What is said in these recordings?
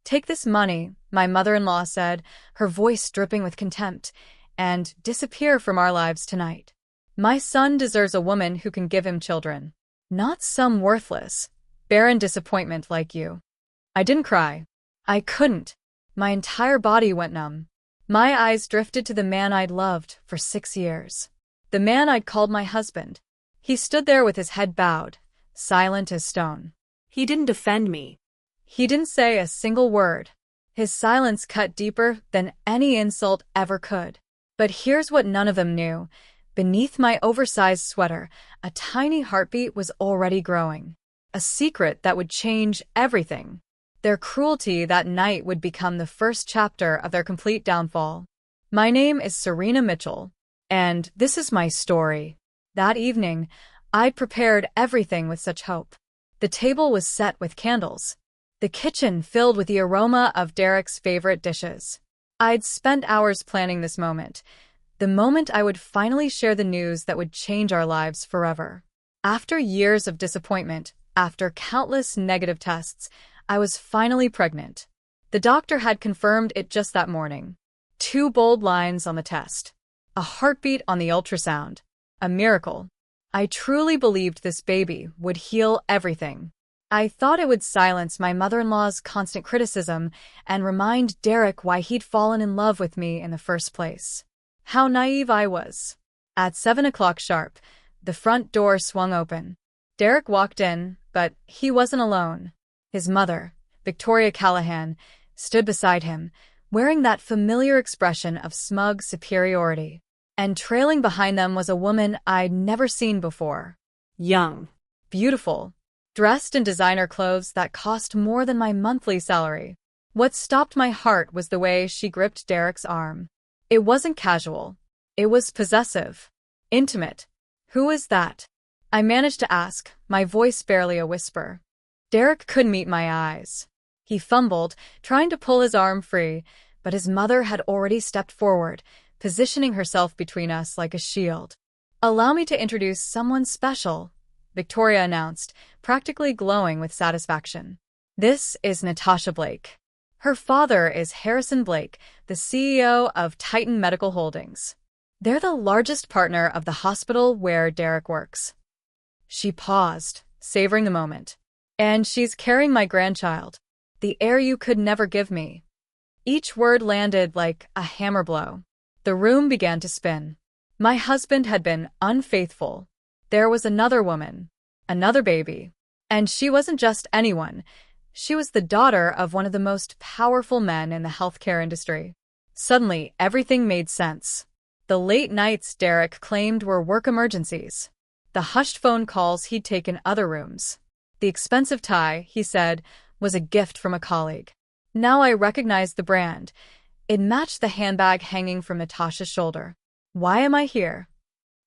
"Take this money," my mother-in-law said, her voice dripping with contempt, "and disappear from our lives tonight. My son deserves a woman who can give him children, not some worthless, barren disappointment like you." I didn't cry. I couldn't. My entire body went numb. My eyes drifted to the man I'd loved for 6 years. The man I'd called my husband. He stood there with his head bowed, silent as stone. He didn't defend me. He didn't say a single word. His silence cut deeper than any insult ever could. But here's what none of them knew. Beneath my oversized sweater, a tiny heartbeat was already growing. A secret that would change everything. Their cruelty that night would become the first chapter of their complete downfall. My name is Serena Mitchell, and this is my story. That evening, I'd prepared everything with such hope. The table was set with candles. The kitchen filled with the aroma of Derek's favorite dishes. I'd spent hours planning this moment, the moment I would finally share the news that would change our lives forever. After years of disappointment, after countless negative tests, I was finally pregnant. The doctor had confirmed it just that morning. 2 bold lines on the test. A heartbeat on the ultrasound. A miracle. I truly believed this baby would heal everything. I thought it would silence my mother-in-law's constant criticism and remind Derek why he'd fallen in love with me in the first place. How naive I was. At 7 o'clock sharp, the front door swung open. Derek walked in, but he wasn't alone. His mother, Victoria Callahan, stood beside him, wearing that familiar expression of smug superiority. And trailing behind them was a woman I'd never seen before. Young. Beautiful. Dressed in designer clothes that cost more than my monthly salary. What stopped my heart was the way she gripped Derek's arm. It wasn't casual. It was possessive. Intimate. "Who is that?" I managed to ask, my voice barely a whisper. Derek couldn't meet my eyes. He fumbled, trying to pull his arm free, but his mother had already stepped forward, positioning herself between us like a shield. "Allow me to introduce someone special," Victoria announced, practically glowing with satisfaction. "This is Natasha Blake. Her father is Harrison Blake, the CEO of Titan Medical Holdings. They're the largest partner of the hospital where Derek works." She paused, savoring the moment. "And she's carrying my grandchild, the heir you could never give me." Each word landed like a hammer blow. The room began to spin. My husband had been unfaithful. There was another woman, another baby. And she wasn't just anyone. She was the daughter of one of the most powerful men in the healthcare industry. Suddenly, everything made sense. The late nights Derek claimed were work emergencies. The hushed phone calls he'd taken other rooms. The expensive tie, he said, was a gift from a colleague. Now I recognized the brand. It matched the handbag hanging from Natasha's shoulder. "Why am I here?"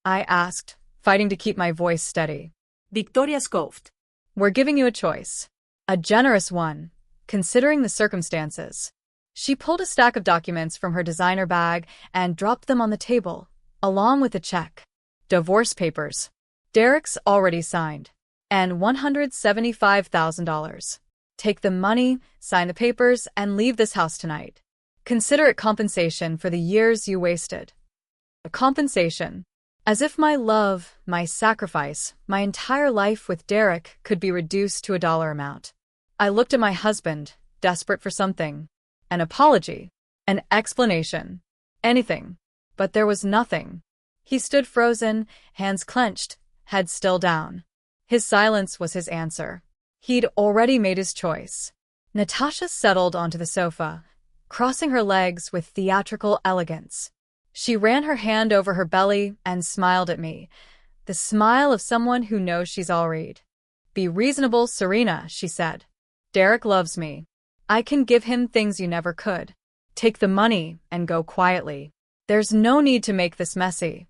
I asked, fighting to keep my voice steady. Victoria scoffed. "We're giving you a choice. A generous one, considering the circumstances." She pulled a stack of documents from her designer bag and dropped them on the table, along with a check. "Divorce papers. Derek's already signed. And $175,000. Take the money, sign the papers, and leave this house tonight. Consider it compensation for the years you wasted." A compensation. As if my love, my sacrifice, my entire life with Derek could be reduced to a dollar amount. I looked at my husband, desperate for something. An apology. An explanation. Anything. But there was nothing. He stood frozen, hands clenched, head still down. His silence was his answer. He'd already made his choice. Natasha settled onto the sofa, crossing her legs with theatrical elegance. She ran her hand over her belly and smiled at me, the smile of someone who knows she's all right. "Be reasonable, Serena," she said. "Derek loves me. I can give him things you never could. Take the money and go quietly. There's no need to make this messy."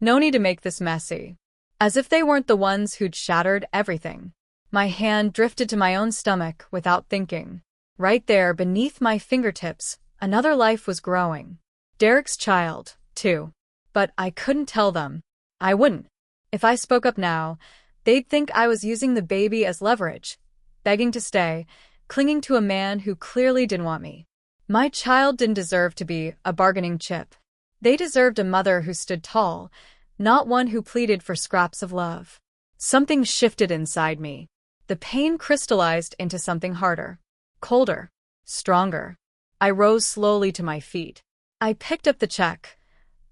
No need to make this messy. As if they weren't the ones who'd shattered everything. My hand drifted to my own stomach without thinking. Right there, beneath my fingertips, another life was growing. Derek's child, too. But I couldn't tell them. I wouldn't. If I spoke up now, they'd think I was using the baby as leverage, begging to stay, clinging to a man who clearly didn't want me. My child didn't deserve to be a bargaining chip. They deserved a mother who stood tall, not one who pleaded for scraps of love. Something shifted inside me. The pain crystallized into something harder, colder, stronger. I rose slowly to my feet. I picked up the check,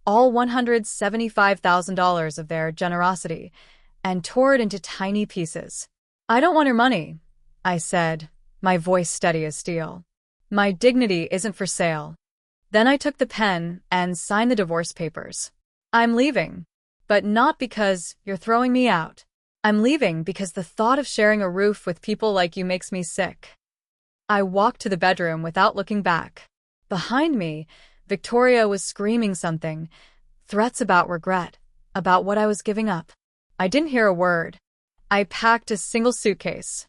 all $175,000 of their generosity, and tore it into tiny pieces. "I don't want your money," I said, my voice steady as steel. "My dignity isn't for sale." Then I took the pen and signed the divorce papers. "I'm leaving, but not because you're throwing me out. I'm leaving because the thought of sharing a roof with people like you makes me sick." I walked to the bedroom without looking back. Behind me, Victoria was screaming something, threats about regret, about what I was giving up. I didn't hear a word. I packed a single suitcase.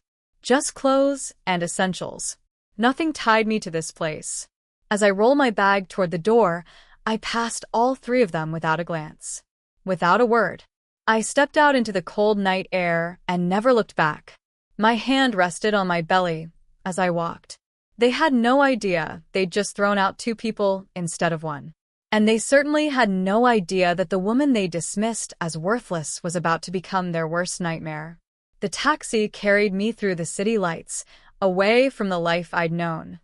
Just clothes and essentials. Nothing tied me to this place. As I rolled my bag toward the door, I passed all three of them without a glance. Without a word. I stepped out into the cold night air and never looked back. My hand rested on my belly as I walked. They had no idea they'd just thrown out two people instead of one. And they certainly had no idea that the woman they dismissed as worthless was about to become their worst nightmare. The taxi carried me through the city lights, away from the life I'd known.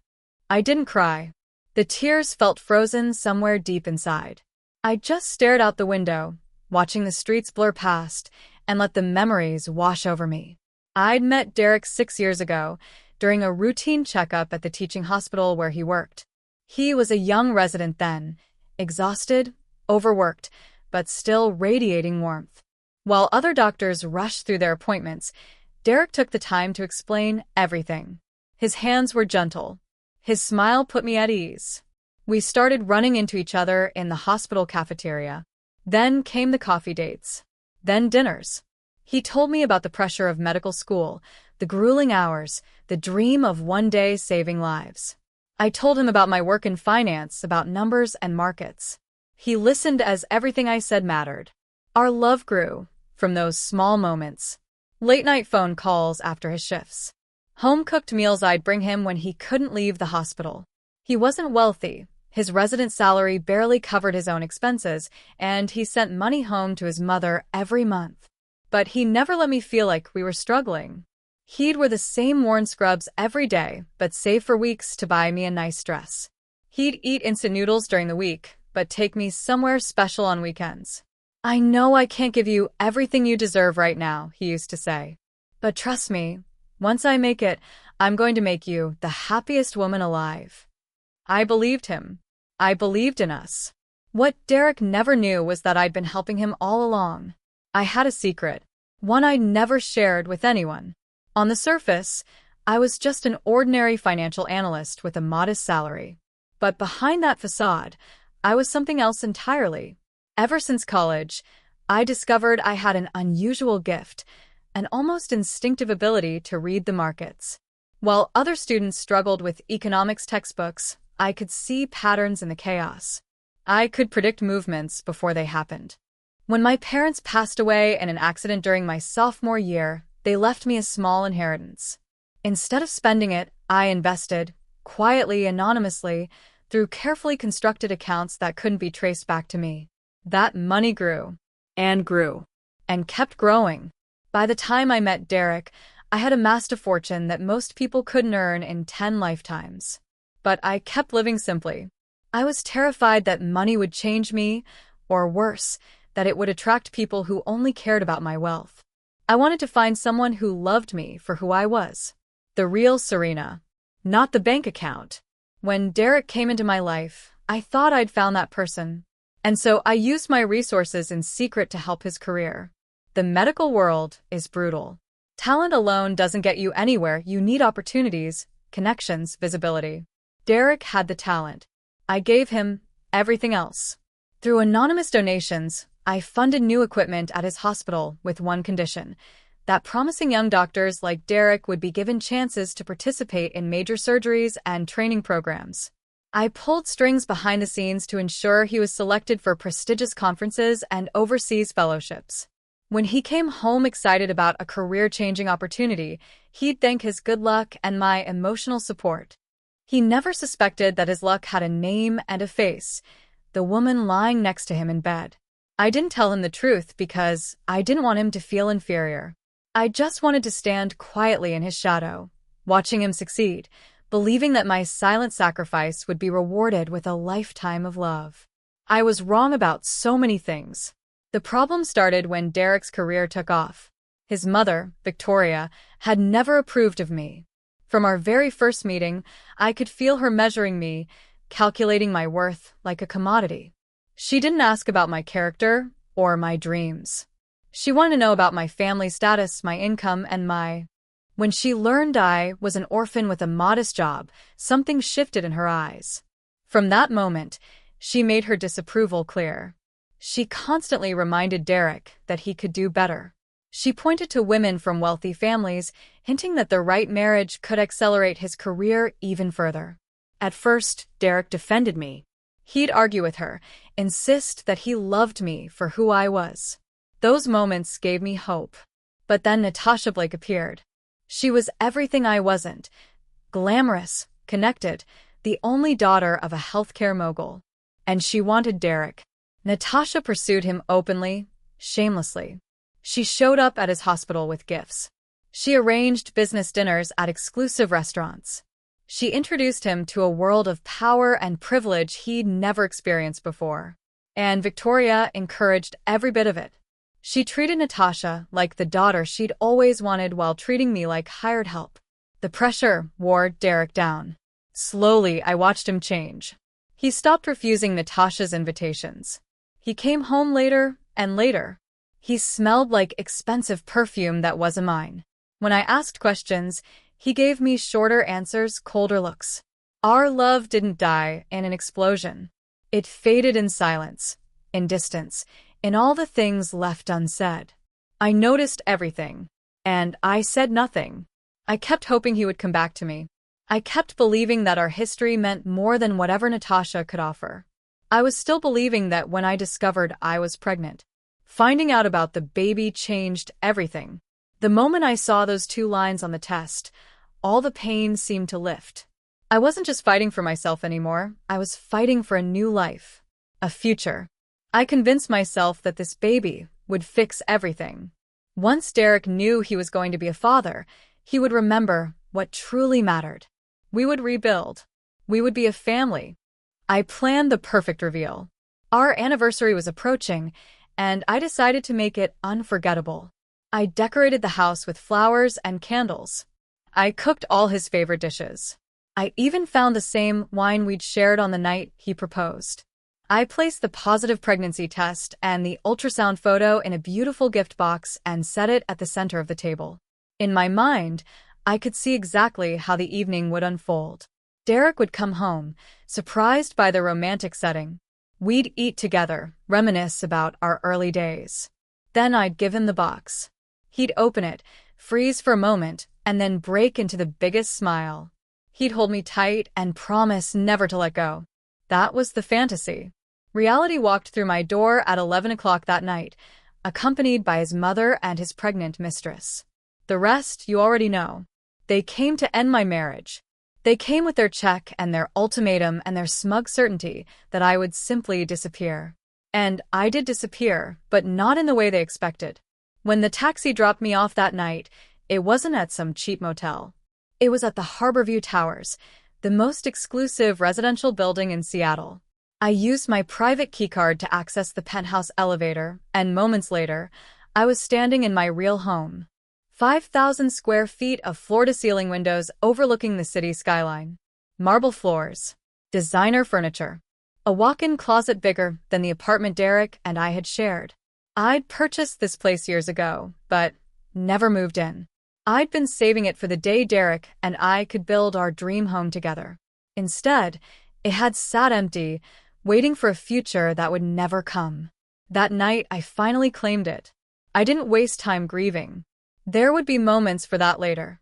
I didn't cry. The tears felt frozen somewhere deep inside. I just stared out the window, watching the streets blur past, and let the memories wash over me. I'd met Derek 6 years ago, during a routine checkup at the teaching hospital where he worked. He was a young resident then, exhausted, overworked, but still radiating warmth. While other doctors rushed through their appointments, Derek took the time to explain everything. His hands were gentle. His smile put me at ease. We started running into each other in the hospital cafeteria. Then came the coffee dates. Then dinners. He told me about the pressure of medical school, the grueling hours, the dream of one day saving lives. I told him about my work in finance, about numbers and markets. He listened as everything I said mattered. Our love grew from those small moments. Late-night phone calls after his shifts. Home-cooked meals I'd bring him when he couldn't leave the hospital. He wasn't wealthy. His resident salary barely covered his own expenses, and he sent money home to his mother every month. But he never let me feel like we were struggling. He'd wear the same worn scrubs every day, but save for weeks to buy me a nice dress. He'd eat instant noodles during the week, but take me somewhere special on weekends. "I know I can't give you everything you deserve right now," he used to say. "But trust me, once I make it, I'm going to make you the happiest woman alive." I believed him. I believed in us. What Derek never knew was that I'd been helping him all along. I had a secret, one I'd never shared with anyone. On the surface, I was just an ordinary financial analyst with a modest salary. But behind that facade, I was something else entirely. Ever since college, I discovered I had an unusual gift, an almost instinctive ability to read the markets. While other students struggled with economics textbooks, I could see patterns in the chaos. I could predict movements before they happened. When my parents passed away in an accident during my sophomore year, they left me a small inheritance. Instead of spending it, I invested, quietly, anonymously, through carefully constructed accounts that couldn't be traced back to me. That money grew, and grew, and kept growing. By the time I met Derek, I had amassed a fortune that most people couldn't earn in 10 lifetimes. But I kept living simply. I was terrified that money would change me, or worse, that it would attract people who only cared about my wealth. I wanted to find someone who loved me for who I was. The real Serena, not the bank account. When Derek came into my life, I thought I'd found that person. And so I used my resources in secret to help his career. The medical world is brutal. Talent alone doesn't get you anywhere. You need opportunities, connections, visibility. Derek had the talent. I gave him everything else. Through anonymous donations, I funded new equipment at his hospital with one condition: that promising young doctors like Derek would be given chances to participate in major surgeries and training programs. I pulled strings behind the scenes to ensure he was selected for prestigious conferences and overseas fellowships. When he came home excited about a career-changing opportunity, he'd thank his good luck and my emotional support. He never suspected that his luck had a name and a face, the woman lying next to him in bed. I didn't tell him the truth because I didn't want him to feel inferior. I just wanted to stand quietly in his shadow, watching him succeed, believing that my silent sacrifice would be rewarded with a lifetime of love. I was wrong about so many things. The problem started when Derek's career took off. His mother, Victoria, had never approved of me. From our very first meeting, I could feel her measuring me, calculating my worth like a commodity. She didn't ask about my character or my dreams. She wanted to know about my family status, my income, and When she learned I was an orphan with a modest job, something shifted in her eyes. From that moment, she made her disapproval clear. She constantly reminded Derek that he could do better. She pointed to women from wealthy families, hinting that the right marriage could accelerate his career even further. At first, Derek defended me. He'd argue with her, insist that he loved me for who I was. Those moments gave me hope. But then Natasha Blake appeared. She was everything I wasn't. Glamorous, connected, the only daughter of a healthcare mogul. And she wanted Derek. Natasha pursued him openly, shamelessly. She showed up at his hospital with gifts. She arranged business dinners at exclusive restaurants. She introduced him to a world of power and privilege he'd never experienced before. And Victoria encouraged every bit of it. She treated Natasha like the daughter she'd always wanted while treating me like hired help. The pressure wore Derek down. Slowly, I watched him change. He stopped refusing Natasha's invitations. He came home later and later. He smelled like expensive perfume that wasn't mine. When I asked questions, he gave me shorter answers, colder looks. Our love didn't die in an explosion. It faded in silence, in distance, in all the things left unsaid. I noticed everything, and I said nothing. I kept hoping he would come back to me. I kept believing that our history meant more than whatever Natasha could offer. I was still believing that when I discovered I was pregnant. Finding out about the baby changed everything. The moment I saw those 2 lines on the test, all the pain seemed to lift. I wasn't just fighting for myself anymore, I was fighting for a new life. A future. I convinced myself that this baby would fix everything. Once Derek knew he was going to be a father, he would remember what truly mattered. We would rebuild. We would be a family. I planned the perfect reveal. Our anniversary was approaching, and I decided to make it unforgettable. I decorated the house with flowers and candles. I cooked all his favorite dishes. I even found the same wine we'd shared on the night he proposed. I placed the positive pregnancy test and the ultrasound photo in a beautiful gift box and set it at the center of the table. In my mind, I could see exactly how the evening would unfold. Derek would come home, surprised by the romantic setting. We'd eat together, reminisce about our early days. Then I'd give him the box. He'd open it, freeze for a moment, and then break into the biggest smile. He'd hold me tight and promise never to let go. That was the fantasy. Reality walked through my door at 11 o'clock that night, accompanied by his mother and his pregnant mistress. The rest you already know. They came to end my marriage. They came with their check and their ultimatum and their smug certainty that I would simply disappear. And I did disappear, but not in the way they expected. When the taxi dropped me off that night, it wasn't at some cheap motel. It was at the Harborview Towers, the most exclusive residential building in Seattle. I used my private keycard to access the penthouse elevator, and moments later, I was standing in my real home. 5,000 square feet of floor-to-ceiling windows overlooking the city skyline. Marble floors. Designer furniture. A walk-in closet bigger than the apartment Derek and I had shared. I'd purchased this place years ago, but never moved in. I'd been saving it for the day Derek and I could build our dream home together. Instead, it had sat empty, waiting for a future that would never come. That night, I finally claimed it. I didn't waste time grieving. There would be moments for that later.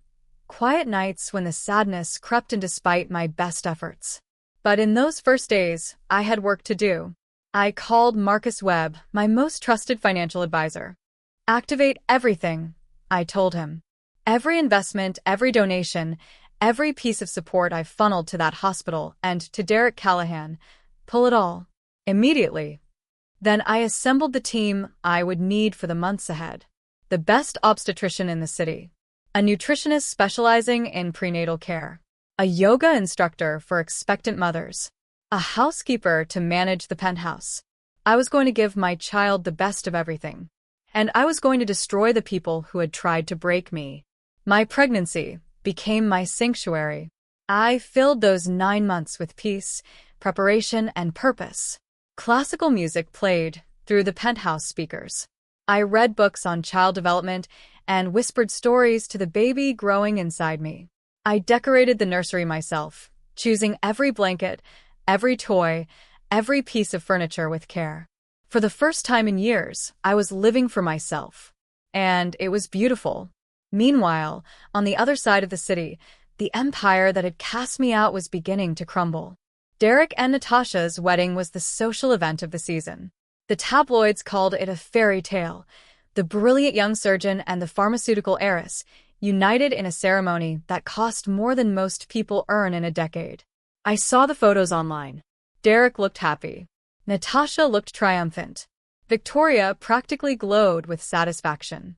Quiet nights when the sadness crept in despite my best efforts. But in those first days, I had work to do. I called Marcus Webb, my most trusted financial advisor. Activate everything, I told him. Every investment, every donation, every piece of support I've funneled to that hospital and to Derek Callahan. Pull it all. Immediately. Then I assembled the team I would need for the months ahead. The best obstetrician in the city. A nutritionist specializing in prenatal care. A yoga instructor for expectant mothers. A housekeeper to manage the penthouse. I was going to give my child the best of everything. And I was going to destroy the people who had tried to break me. My pregnancy became my sanctuary. I filled those 9 months with peace, preparation, and purpose. Classical music played through the penthouse speakers. I read books on child development and whispered stories to the baby growing inside me. I decorated the nursery myself, choosing every blanket, every toy, every piece of furniture with care. For the first time in years, I was living for myself. And it was beautiful. Meanwhile, on the other side of the city, the empire that had cast me out was beginning to crumble. Derek and Natasha's wedding was the social event of the season. The tabloids called it a fairy tale. The brilliant young surgeon and the pharmaceutical heiress united in a ceremony that cost more than most people earn in a decade. I saw the photos online. Derek looked happy. Natasha looked triumphant. Victoria practically glowed with satisfaction.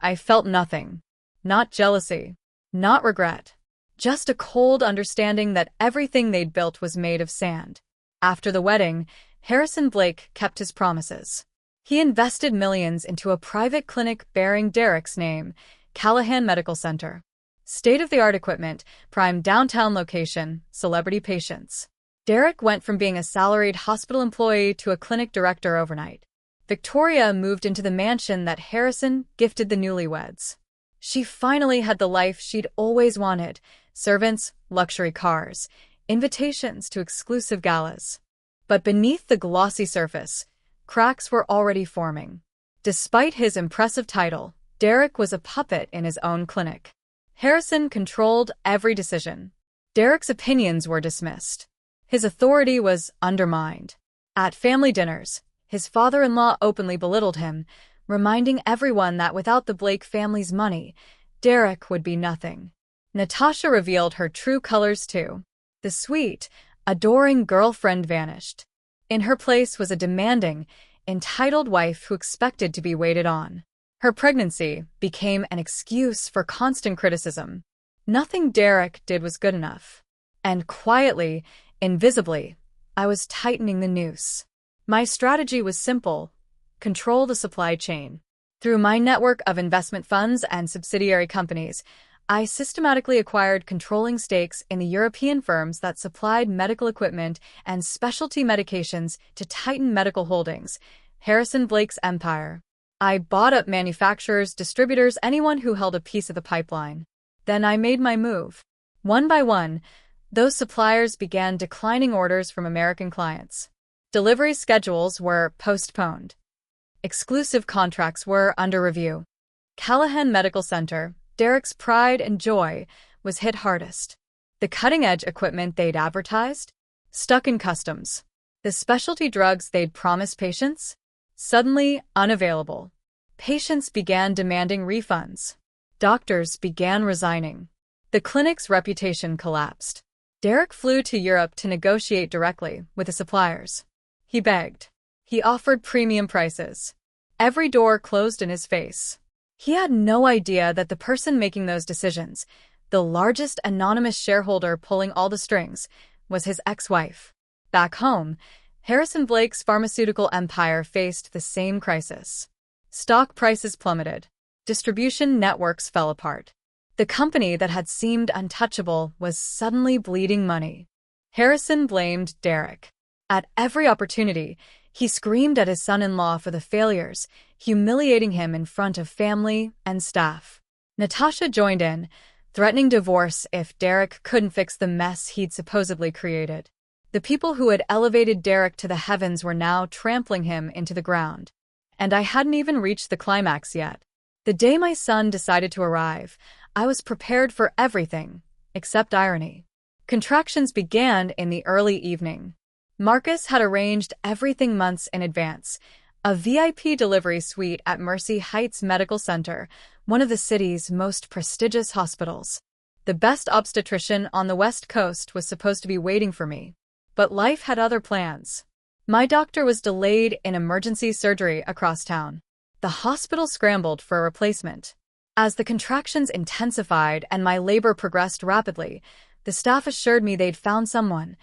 I felt nothing. Not jealousy. Not regret. Just a cold understanding that everything they'd built was made of sand. After the wedding, Harrison Blake kept his promises. He invested millions into a private clinic bearing Derek's name, Callahan Medical Center. State-of-the-art equipment, prime downtown location, celebrity patients. Derek went from being a salaried hospital employee to a clinic director overnight. Victoria moved into the mansion that Harrison gifted the newlyweds. She finally had the life she'd always wanted: servants, luxury cars, invitations to exclusive galas. But beneath the glossy surface, cracks were already forming. Despite his impressive title, Derek was a puppet in his own clinic. Harrison controlled every decision. Derek's opinions were dismissed. His authority was undermined. At family dinners, his father-in-law openly belittled him, reminding everyone that without the Blake family's money, Derek would be nothing. Natasha revealed her true colors too. The sweet, adoring girlfriend vanished. In her place was a demanding, entitled wife who expected to be waited on. Her pregnancy became an excuse for constant criticism. Nothing Derek did was good enough. And quietly, invisibly, I was tightening the noose. My strategy was simple: control the supply chain. Through my network of investment funds and subsidiary companies, I systematically acquired controlling stakes in the European firms that supplied medical equipment and specialty medications to Titan Medical Holdings, Harrison Blake's empire. I bought up manufacturers, distributors, anyone who held a piece of the pipeline. Then I made my move. One by one, those suppliers began declining orders from American clients. Delivery schedules were postponed. Exclusive contracts were under review. Callahan Medical Center, Derek's pride and joy, was hit hardest. The cutting-edge equipment they'd advertised? Stuck in customs. The specialty drugs they'd promised patients? Suddenly unavailable. Patients began demanding refunds. Doctors began resigning. The clinic's reputation collapsed. Derek flew to Europe to negotiate directly with the suppliers. He begged. He offered premium prices. Every door closed in his face. He had no idea that the person making those decisions, the largest anonymous shareholder pulling all the strings, was his ex-wife. Back home, Harrison Blake's pharmaceutical empire faced the same crisis. Stock prices plummeted. Distribution networks fell apart. The company that had seemed untouchable was suddenly bleeding money. Harrison blamed Derek. At every opportunity, he screamed at his son-in-law for the failures, humiliating him in front of family and staff. Natasha joined in, threatening divorce if Derek couldn't fix the mess he'd supposedly created. The people who had elevated Derek to the heavens were now trampling him into the ground. And I hadn't even reached the climax yet. The day my son decided to arrive, I was prepared for everything, except irony. Contractions began in the early evening. Marcus had arranged everything months in advance. A VIP delivery suite at Mercy Heights Medical Center, one of the city's most prestigious hospitals. The best obstetrician on the West Coast was supposed to be waiting for me, but life had other plans. My doctor was delayed in emergency surgery across town. The hospital scrambled for a replacement. As the contractions intensified and my labor progressed rapidly, the staff assured me they'd found someone,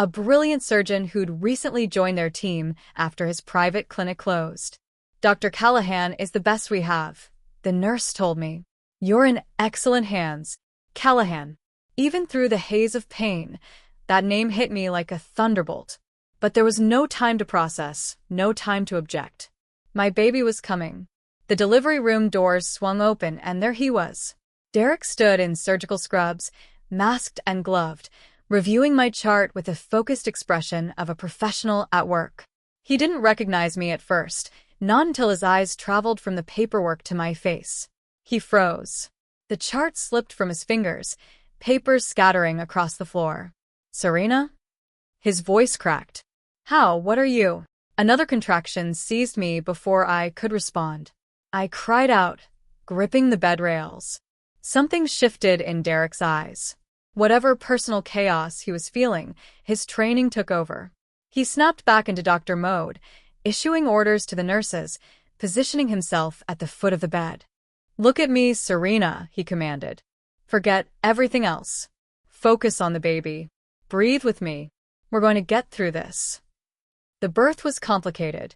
a brilliant surgeon who'd recently joined their team after his private clinic closed. Dr. Callahan is the best we have, the nurse told me. You're in excellent hands, Callahan. Even through the haze of pain, that name hit me like a thunderbolt. But there was no time to process, no time to object. My baby was coming. The delivery room doors swung open, and there he was. Derek stood in surgical scrubs, masked and gloved, reviewing my chart with the focused expression of a professional at work. He didn't recognize me at first, not until his eyes traveled from the paperwork to my face. He froze. The chart slipped from his fingers, papers scattering across the floor. Serena? His voice cracked. How? What are you? Another contraction seized me before I could respond. I cried out, gripping the bed rails. Something shifted in Derek's eyes. Whatever personal chaos he was feeling, his training took over. He snapped back into doctor mode, issuing orders to the nurses, positioning himself at the foot of the bed. Look at me, Serena, he commanded. Forget everything else. Focus on the baby. Breathe with me. We're going to get through this. The birth was complicated.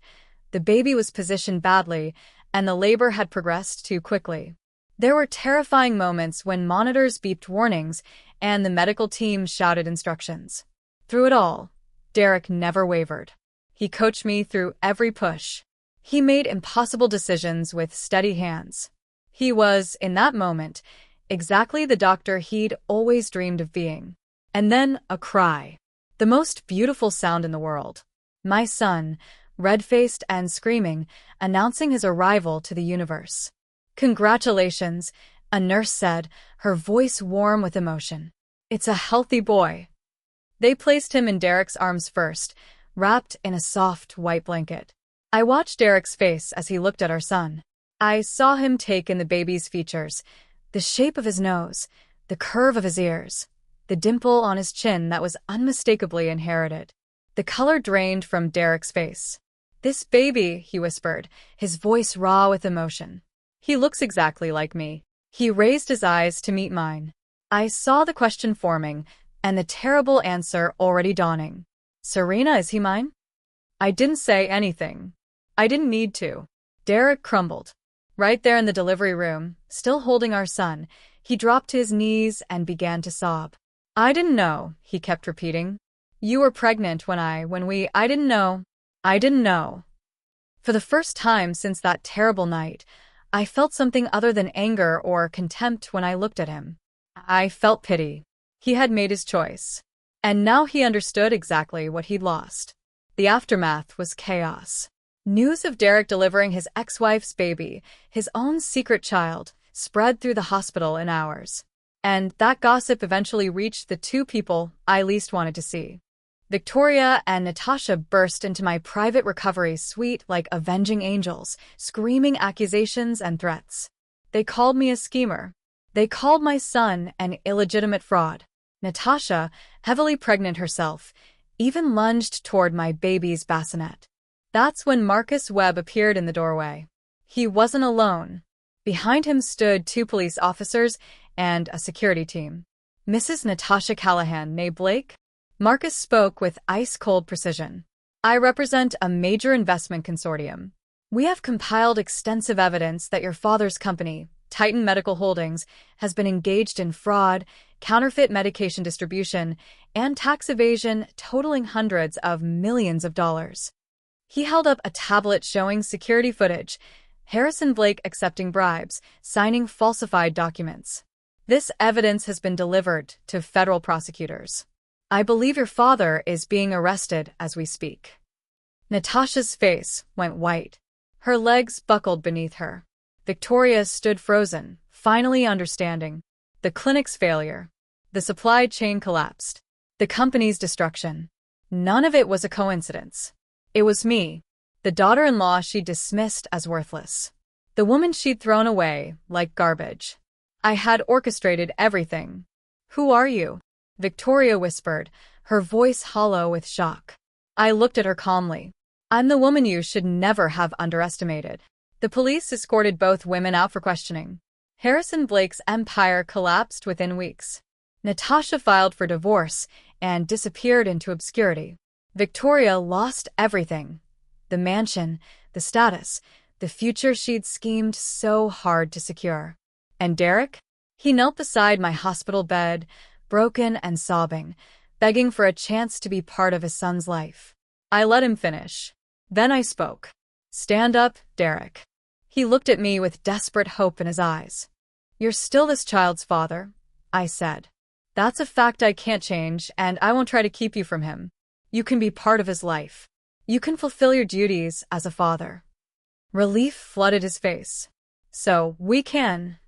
The baby was positioned badly, and the labor had progressed too quickly. There were terrifying moments when monitors beeped warnings and the medical team shouted instructions. Through it all, Derek never wavered. He coached me through every push. He made impossible decisions with steady hands. He was, in that moment, exactly the doctor he'd always dreamed of being. And then a cry. The most beautiful sound in the world. My son, red-faced and screaming, announcing his arrival to the universe. Congratulations, a nurse said, her voice warm with emotion. It's a healthy boy. They placed him in Derek's arms first, wrapped in a soft white blanket. I watched Derek's face as he looked at our son. I saw him take in the baby's features, the shape of his nose, the curve of his ears, the dimple on his chin that was unmistakably inherited. The color drained from Derek's face. This baby, he whispered, his voice raw with emotion. He looks exactly like me. He raised his eyes to meet mine. I saw the question forming, and the terrible answer already dawning. Serena, is he mine? I didn't say anything. I didn't need to. Derek crumbled. Right there in the delivery room, still holding our son, he dropped to his knees and began to sob. I didn't know, he kept repeating. You were pregnant I didn't know. For the first time since that terrible night, I felt something other than anger or contempt when I looked at him. I felt pity. He had made his choice. And now he understood exactly what he'd lost. The aftermath was chaos. News of Derek delivering his ex-wife's baby, his own secret child, spread through the hospital in hours. And that gossip eventually reached the two people I least wanted to see. Victoria and Natasha burst into my private recovery suite like avenging angels, screaming accusations and threats. They called me a schemer. They called my son an illegitimate fraud. Natasha, heavily pregnant herself, even lunged toward my baby's bassinet. That's when Marcus Webb appeared in the doorway. He wasn't alone. Behind him stood two police officers and a security team. Mrs. Natasha Callahan, née Blake? Marcus spoke with ice-cold precision. I represent a major investment consortium. We have compiled extensive evidence that your father's company, Titan Medical Holdings, has been engaged in fraud, counterfeit medication distribution, and tax evasion totaling hundreds of millions of dollars. He held up a tablet showing security footage, Harrison Blake accepting bribes, signing falsified documents. This evidence has been delivered to federal prosecutors. I believe your father is being arrested as we speak. Natasha's face went white. Her legs buckled beneath her. Victoria stood frozen, finally understanding. The clinic's failure. The supply chain collapsed. The company's destruction. None of it was a coincidence. It was me. The daughter-in-law she'd dismissed as worthless. The woman she'd thrown away like garbage. I had orchestrated everything. "Who are you?" Victoria whispered, her voice hollow with shock. I looked at her calmly. "I'm the woman you should never have underestimated." The police escorted both women out for questioning. Harrison Blake's empire collapsed within weeks. Natasha filed for divorce and disappeared into obscurity. Victoria lost everything. The mansion, the status, the future she'd schemed so hard to secure. And Derek? He knelt beside my hospital bed, broken and sobbing, begging for a chance to be part of his son's life. I let him finish. Then I spoke. "Stand up, Derek." He looked at me with desperate hope in his eyes. "You're still this child's father," I said. "That's a fact I can't change, and I won't try to keep you from him. You can be part of his life. You can fulfill your duties as a father." Relief flooded his face. "So, we can.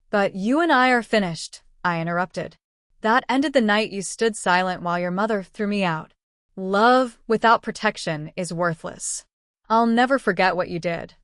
But you and I are finished," I interrupted. "That ended the night you stood silent while your mother threw me out. Love without protection is worthless. I'll never forget what you did."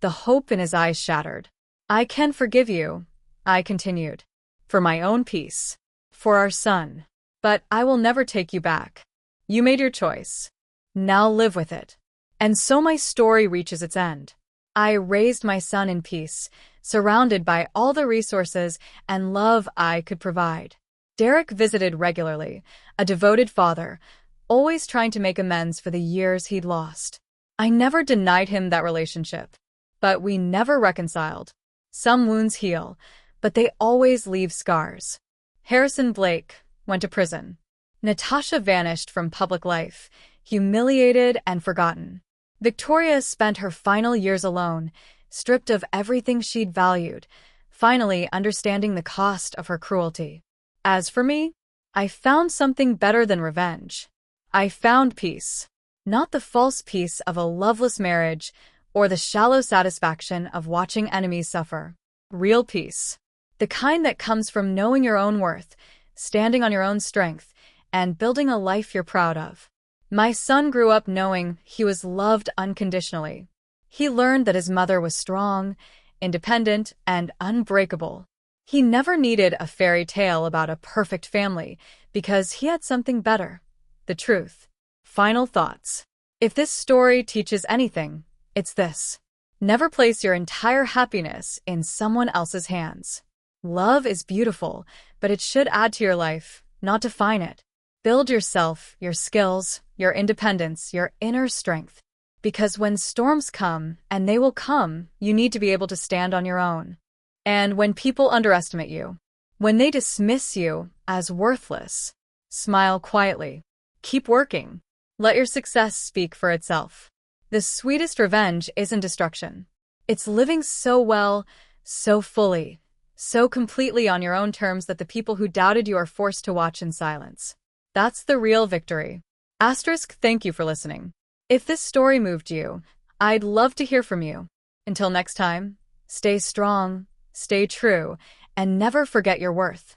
The hope in his eyes shattered. "I can forgive you," I continued. "For my own peace. For our son. But I will never take you back. You made your choice. Now live with it." And so my story reaches its end. I raised my son in peace, surrounded by all the resources and love I could provide. Derek visited regularly, a devoted father, always trying to make amends for the years he'd lost. I never denied him that relationship. But we never reconciled. Some wounds heal, but they always leave scars. Harrison Blake went to prison. Natasha vanished from public life, humiliated and forgotten. Victoria spent her final years alone, stripped of everything she'd valued, finally understanding the cost of her cruelty. As for me, I found something better than revenge. I found peace. Not the false peace of a loveless marriage or the shallow satisfaction of watching enemies suffer. Real peace. The kind that comes from knowing your own worth, standing on your own strength, and building a life you're proud of. My son grew up knowing he was loved unconditionally. He learned that his mother was strong, independent, and unbreakable. He never needed a fairy tale about a perfect family because he had something better. The truth. Final thoughts. If this story teaches anything, it's this. Never place your entire happiness in someone else's hands. Love is beautiful, but it should add to your life, not define it. Build yourself, your skills, your independence, your inner strength. Because when storms come, and they will come, you need to be able to stand on your own. And when people underestimate you, when they dismiss you as worthless, smile quietly. Keep working. Let your success speak for itself. The sweetest revenge isn't destruction. It's living so well, so fully, so completely on your own terms that the people who doubted you are forced to watch in silence. That's the real victory. Thank you for listening. If this story moved you, I'd love to hear from you. Until next time, stay strong, stay true, and never forget your worth.